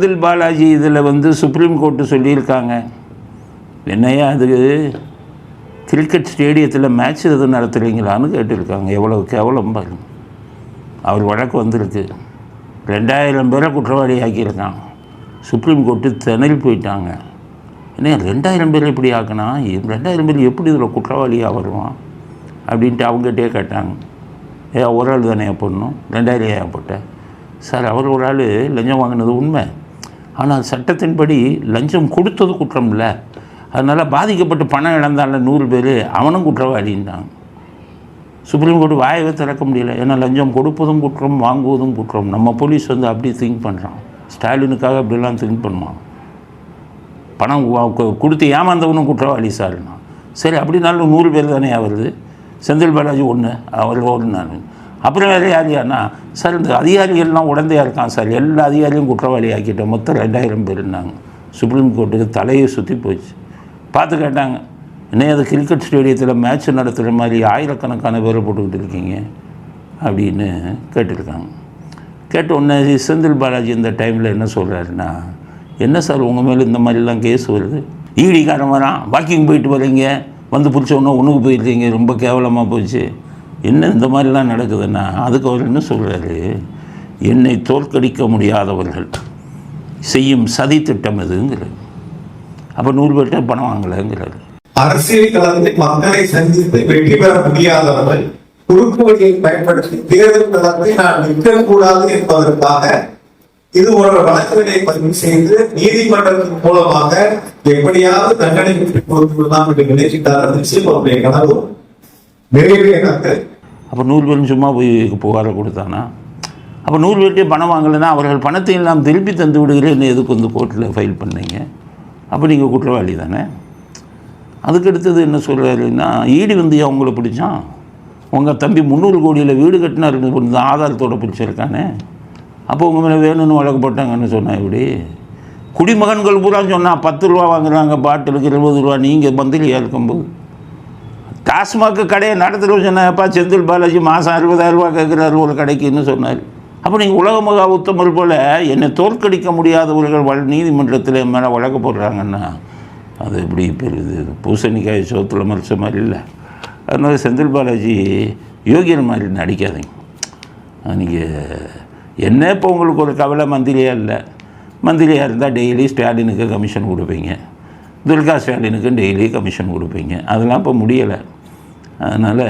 செந்தில் பாலாஜி இதில் supreme court சொல்லியிருக்காங்க, என்னையா அதுக்கு கிரிக்கெட் ஸ்டேடியத்தில் மேட்ச் எதுவும் நடத்துகிறீங்களான்னு கேட்டிருக்காங்க. எவ்வளோ கேவலம் பாருங்க. அவர் வழக்கு வந்திருக்கு, 2000 பேரை குற்றவாளி ஆக்கியிருக்கான். சுப்ரீம் கோர்ட்டு திணறி போயிட்டாங்க. என்ன 2000 பேர் எப்படி ஆக்கினா, 2000 பேர் எப்படி இதில் குற்றவாளியாக வருவான் அப்படின்ட்டு அவங்ககிட்டே கேட்டாங்க. ஒரு ஆள் தானே போடணும், 2000 ஏன் போட்டேன் சார்? அவர் ஒரு ஆள் லஞ்சம் வாங்கினது உண்மை, ஆனால் சட்டத்தின்படி லஞ்சம் கொடுத்தது குற்றம் இல்லை. அதனால் பாதிக்கப்பட்டு பணம் இழந்தால 100 பேர் அவனும் குற்றவாளின்றாங்க. சுப்ரீம் கோர்ட்டு வாயவே திறக்க முடியல. ஏன்னா லஞ்சம் கொடுப்பதும் குற்றம், வாங்குவதும் குற்றம். நம்ம போலீஸ் அப்படி திங்க் பண்ணுறான். ஸ்டாலினுக்காக அப்படிலாம் திங்க் பண்ணுவான். பணம் கொடுத்து ஏமாந்தவனும் குற்றவாளி சார்னா. சரி, அப்படின்னாலும் 100 பேர் தானே வருது. செந்தில் பாலாஜி ஒன்று, அவர் ஒரு நான். அப்புறம் வேறு யாருன்னா சார் இந்த அதிகாரிகள்லாம் உடந்தையாக இருக்கான் சார், எல்லா அதிகாரியும் குற்றவாளி ஆக்கிட்டோம், மொத்தம் 2000 பேருன்னாங்க. சுப்ரீம் கோர்ட்டுக்கு தலையை சுற்றி போச்சு. பார்த்து கேட்டாங்க, இன்னும் அது கிரிக்கெட் ஸ்டேடியத்தில் மேட்ச் நடத்துகிற மாதிரி ஆயிரக்கணக்கான பேரை போட்டுக்கிட்டு இருக்கீங்க அப்படின்னு கேட்டிருக்காங்க. கேட்ட உடனே செந்தில் பாலாஜி இந்த டைமில் என்ன சொல்கிறாருன்னா, என்ன சார் உங்கள் மேலே இந்த மாதிரிலாம் கேஸ் வருது, ஈடிக்காரன் வரான், வாக்கிங் போயிட்டு வரீங்க, வந்து பிடிச்சோன்னா ஒன்றுக்கு போயிருக்கீங்க, ரொம்ப கேவலமாக போச்சு, என்ன இந்த மாதிரிலாம் நடக்குதுன்னா, அதுக்கு அவர் என்ன சொல்கிறாரு, என்னை தோற்கடிக்க முடியாதவர்கள் செய்யும் சதி திட்டம் எதுங்கிறார். அப்போ 100 பேர்கிட்ட பணம் வாங்கலைங்கிறாரு. அரசியல் களத்தில் மக்களை சந்தித்து வெற்றி பெற முடியாதவர்கள் குறுக்கு வழியை பயன்படுத்தி தேர்தல் களத்தை நான் நிற்கக்கூடாது என்பதற்காக இது போன்ற வழக்குகளை பதிவு செய்து நீதிமன்றத்தின் மூலமாக எப்படியாவது தண்டனை பெற்றுக் கொடுத்துள்ளலாம் என்று நினைச்சிட்டார். நிச்சயம் அவருடைய கனவு நிறைவேறாது. அப்போ 100 பேரும் சும்மா போய் புகாரை கொடுத்தானா? அப்போ 100 பேர்கிட்டே பணம் வாங்கலைன்னா அவர்கள் பணத்தை எல்லாம் திருப்பி தந்து விடுகிறேன்னு எதுக்கு கோர்ட்டில் ஃபைல் பண்ணீங்க? அப்போ நீங்கள் குற்றவாளி தானே. அதுக்கடுத்தது என்ன சொல்கிறாருன்னா, ஈடி அவங்கள பிடிச்சான், உங்கள் தம்பி 300 கோடியில் வீடு கட்டினார் ஆதாரத்தோடு பிடிச்சிருக்கானே, அப்போ உங்கள் மேலே வேணும்னு வழக்கு போட்டாங்கன்னு சொன்னால் இப்படி குடிமகன்கள் பூரா சொன்னால் 10 ரூபா வாங்குறாங்க பாட்டிலுக்கு, 20 ரூபா. நீங்கள் மந்திரியாக இருக்கும்போது டாஸ்மாக் கடையை நடத்துகிற சொன்னாப்பா, செந்தில் பாலாஜி மாதம் 60,000 ரூபா கேட்குறாரு ஒரு கடைக்குன்னு சொன்னார். அப்போ நீங்கள் உலக மகா உத்தமர் போல் என்னை தோற்கடிக்க முடியாதவர்கள் நீதிமன்றத்தில் மேலே வழக்கு போடுறாங்கன்னா அது எப்படி பெருது பூசணிக்காய் சோத்தில் மறைச்ச மாதிரி இல்லை. அதனால செந்தில் பாலாஜி யோகியர் மாதிரி நடிக்காதீங்க. நீங்கள் என்ன இப்போ உங்களுக்கு ஒரு கவலை, மந்திரியாக இல்லை, மந்திரியாக இருந்தால் டெய்லி ஸ்டாலினுக்கு கமிஷன் கொடுப்பீங்க, துர்கா ஸ்டாலினுக்கும் டெய்லி கமிஷன் கொடுப்பீங்க. அதெல்லாம் இப்போ முடியலை. அதனால்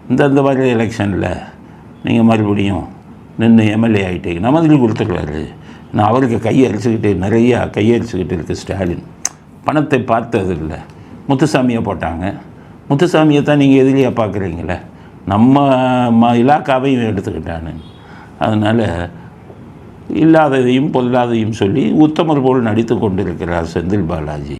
இந்த மாதிரி எலெக்ஷனில் நீங்கள் மறுபடியும் நின்று எம்எல்ஏ ஆகிட்டீங்கன்னா மந்திரி கொடுத்துருவாரு. நான் அவருக்கு நிறையா கையரிச்சுக்கிட்டு இருக்குது ஸ்டாலின். பணத்தை பார்த்தது இல்லை. முத்துசாமியை போட்டாங்க, முத்துசாமியை தான் நீங்கள் எதிரியாக பார்க்குறீங்களே, நம்ம இலாக்காவையும் எடுத்துக்கிட்டானு. அதனால் இல்லாததையும் பொல்லாதையும் சொல்லி உத்தமர் போல் நடித்து கொண்டிருக்கிறார் செந்தில் பாலாஜி.